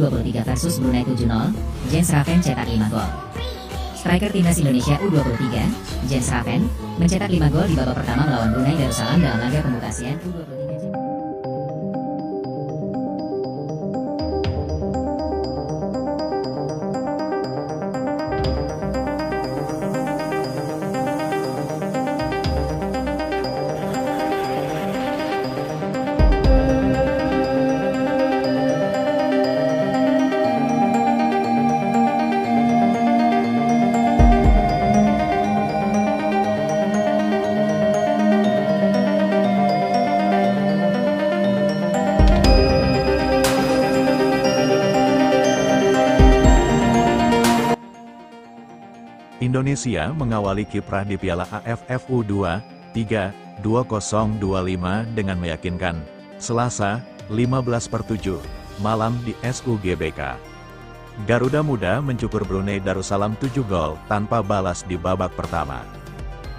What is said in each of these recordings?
U23 versus Brunei 7-0, Jens Raven cetak 5 gol. Striker timnas Indonesia U23, Jens Raven, mencetak 5 gol di babak pertama melawan Brunei Darussalam dalam laga pembuka ASEAN U23. Indonesia mengawali kiprah di Piala AFF U23 2025 dengan meyakinkan. Selasa, 15/7, malam di SUGBK. Garuda Muda mencukur Brunei Darussalam 7 gol tanpa balas di babak pertama.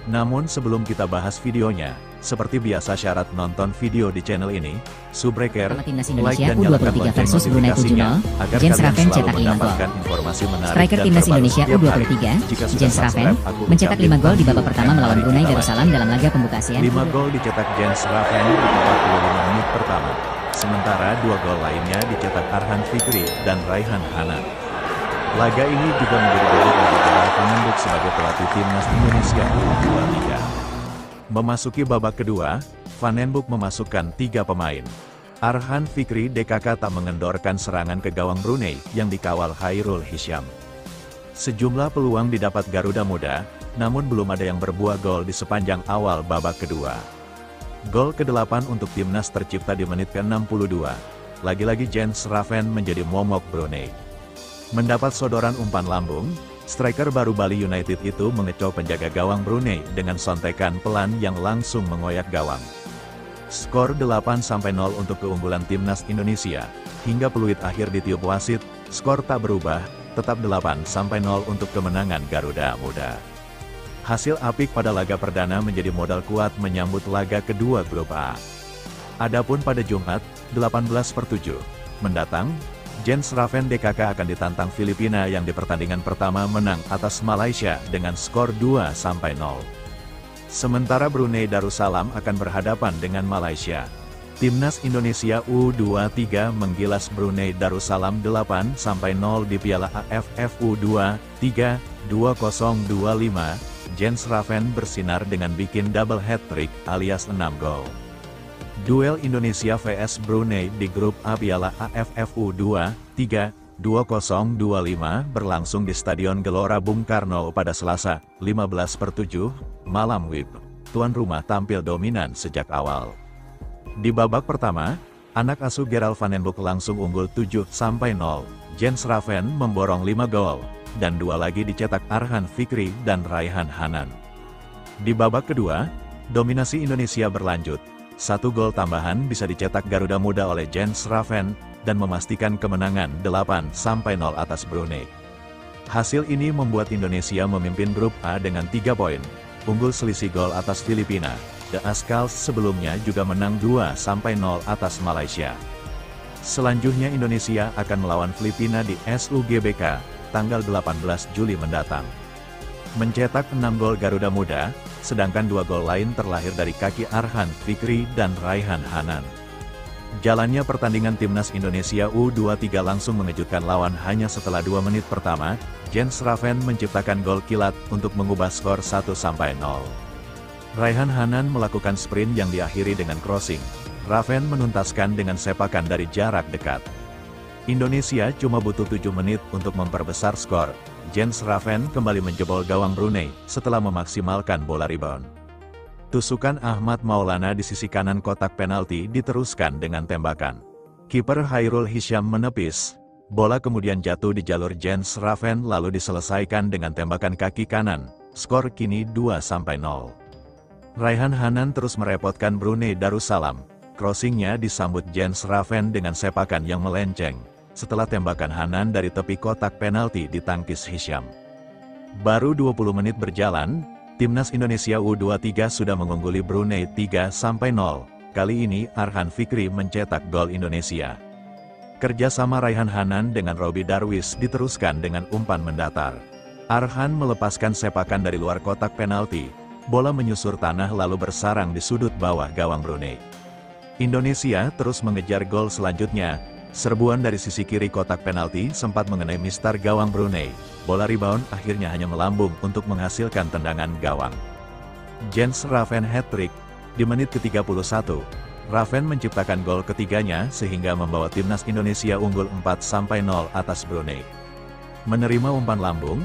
Namun sebelum kita bahas videonya, seperti biasa syarat nonton video di channel ini, subbreaker, like dan nyalakan lonceng notifikasinya, agar Jens kalian Raven selalu cetak 5 gol. mendapatkan informasi menarik Striker dan timnas terbaru Indonesia setiap hari. U23, Jika sudah Jens Raven, subscribe, aku mencetak ucapin 5 gol di babak thank you pertama dan melawan mari Brunei kita Darussalam dalam laga pembuka ASEAN. 5 gol dicetak Jens Raven di 45 menit pertama. Sementara 2 gol lainnya dicetak Arhan Fikri dan Raihan Hanan. Laga ini juga menjadi debut bagi Gerald Van den Boeck sebagai pelatih timnas Indonesia U23. Memasuki babak kedua, Van den Boeck memasukkan 3 pemain. Arhan Fikri DKK tak mengendorkan serangan ke gawang Brunei yang dikawal Khairul Hisyam. Sejumlah peluang didapat Garuda Muda, namun belum ada yang berbuah gol di sepanjang awal babak kedua. Gol ke-8 untuk timnas tercipta di menit ke-62. Lagi-lagi Jens Raven menjadi momok Brunei. Mendapat sodoran umpan lambung, striker baru Bali United itu mengecoh penjaga gawang Brunei dengan sontekan pelan yang langsung mengoyak gawang. Skor 8-0 untuk keunggulan timnas Indonesia. Hingga peluit akhir ditiup wasit, skor tak berubah, tetap 8-0 untuk kemenangan Garuda Muda. Hasil apik pada laga perdana menjadi modal kuat menyambut laga kedua grup A. Adapun pada Jumat, 18/7, mendatang, Jens Raven DKK akan ditantang Filipina yang di pertandingan pertama menang atas Malaysia dengan skor 2-0. Sementara Brunei Darussalam akan berhadapan dengan Malaysia. Timnas Indonesia U23 menggilas Brunei Darussalam 8-0 di Piala AFF U23 2025. Jens Raven bersinar dengan bikin double hat-trick alias 6 gol. Duel Indonesia vs Brunei di grup A Piala AFF U23 2025 berlangsung di Stadion Gelora Bung Karno pada Selasa, 15/7, malam WIB. Tuan rumah tampil dominan sejak awal. Di babak pertama, anak asuh Gerald Van den Boeck langsung unggul 7-0. Jens Raven memborong 5 gol, dan 2 lagi dicetak Arhan Fikri dan Raihan Hanan. Di babak kedua, dominasi Indonesia berlanjut. 1 gol tambahan bisa dicetak Garuda Muda oleh Jens Raven, dan memastikan kemenangan 8-0 atas Brunei. Hasil ini membuat Indonesia memimpin grup A dengan 3 poin, unggul selisih gol atas Filipina. The Azkals sebelumnya juga menang 2-0 atas Malaysia. Selanjutnya Indonesia akan melawan Filipina di SUGBK, tanggal 18 Juli mendatang. Mencetak 6 gol Garuda Muda, sedangkan 2 gol lain terlahir dari kaki Arhan Fikri dan Raihan Hanan. Jalannya pertandingan timnas Indonesia U23 langsung mengejutkan lawan hanya setelah 2 menit pertama, Jens Raven menciptakan gol kilat untuk mengubah skor 1-0. Raihan Hanan melakukan sprint yang diakhiri dengan crossing. Raven menuntaskan dengan sepakan dari jarak dekat. Indonesia cuma butuh 7 menit untuk memperbesar skor. Jens Raven kembali menjebol gawang Brunei setelah memaksimalkan bola rebound. Tusukan Ahmad Maulana di sisi kanan kotak penalti diteruskan dengan tembakan. Kiper Khairul Hisyam menepis. Bola kemudian jatuh di jalur Jens Raven lalu diselesaikan dengan tembakan kaki kanan. Skor kini 2-0. Raihan Hanan terus merepotkan Brunei Darussalam. Crossingnya disambut Jens Raven dengan sepakan yang melenceng. Setelah tembakan Hanan dari tepi kotak penalti ditangkis Hisyam. Baru 20 menit berjalan, Timnas Indonesia U23 sudah mengungguli Brunei 3-0. Kali ini Arhan Fikri mencetak gol Indonesia. Kerjasama Raihan Hanan dengan Robbie Darwish diteruskan dengan umpan mendatar. Arhan melepaskan sepakan dari luar kotak penalti, bola menyusur tanah lalu bersarang di sudut bawah gawang Brunei. Indonesia terus mengejar gol selanjutnya, serbuan dari sisi kiri kotak penalti sempat mengenai mistar gawang Brunei, bola rebound akhirnya hanya melambung untuk menghasilkan tendangan gawang. Jens Raven hat-trick, di menit ke-31. Raven menciptakan gol ketiganya sehingga membawa timnas Indonesia unggul 4-0 atas Brunei. Menerima umpan lambung,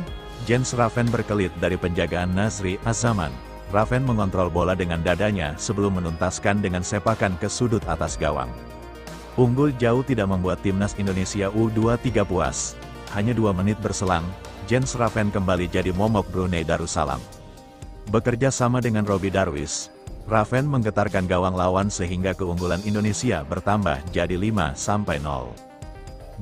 Jens Raven berkelit dari penjagaan Nazri Azaman. Raven mengontrol bola dengan dadanya sebelum menuntaskan dengan sepakan ke sudut atas gawang. Unggul jauh tidak membuat timnas Indonesia U23 puas. Hanya 2 menit berselang, Jens Raven kembali jadi momok Brunei Darussalam. Bekerja sama dengan Robbie Darwish, Raven menggetarkan gawang lawan sehingga keunggulan Indonesia bertambah jadi 5-0.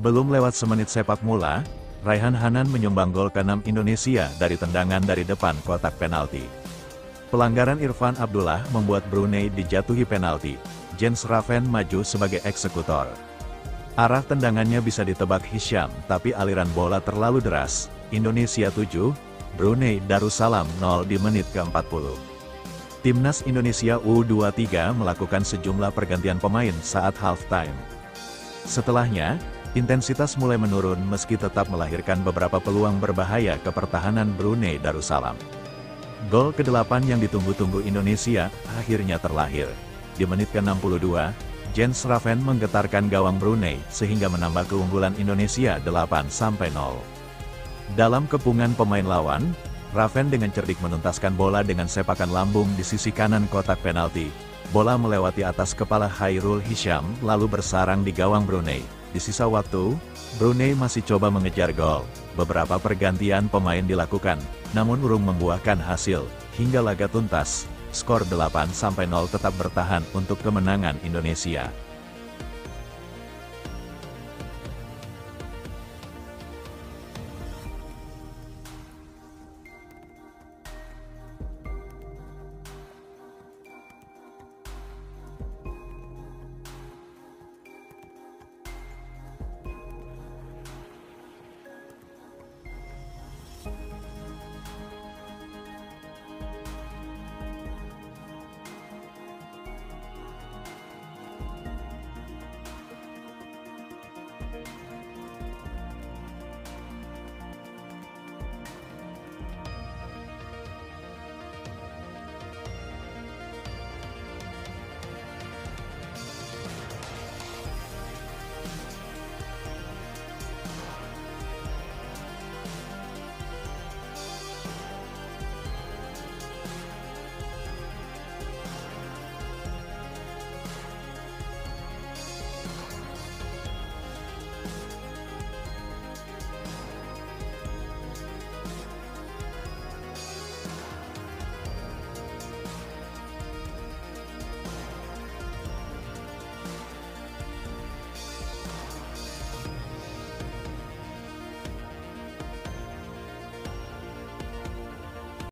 Belum lewat semenit sepak mula, Raihan Hanan menyumbang gol ke-6 Indonesia dari tendangan dari depan kotak penalti. Pelanggaran Irfan Abdullah membuat Brunei dijatuhi penalti. Jens Raven maju sebagai eksekutor. Arah tendangannya bisa ditebak Hisham, tapi aliran bola terlalu deras. Indonesia 7, Brunei Darussalam 0 di menit ke-40. Timnas Indonesia U23 melakukan sejumlah pergantian pemain saat halftime. Setelahnya, intensitas mulai menurun meski tetap melahirkan beberapa peluang berbahaya ke pertahanan Brunei Darussalam. Gol ke-8 yang ditunggu-tunggu Indonesia akhirnya terlahir. Di menit ke-62, Jens Raven menggetarkan gawang Brunei sehingga menambah keunggulan Indonesia 8-0. Dalam kepungan pemain lawan, Raven dengan cerdik menuntaskan bola dengan sepakan lambung di sisi kanan kotak penalti. Bola melewati atas kepala Hairul Hisham lalu bersarang di gawang Brunei. Di sisa waktu, Brunei masih coba mengejar gol. Beberapa pergantian pemain dilakukan, namun urung membuahkan hasil. Hingga laga tuntas, skor 8-0 tetap bertahan untuk kemenangan Indonesia.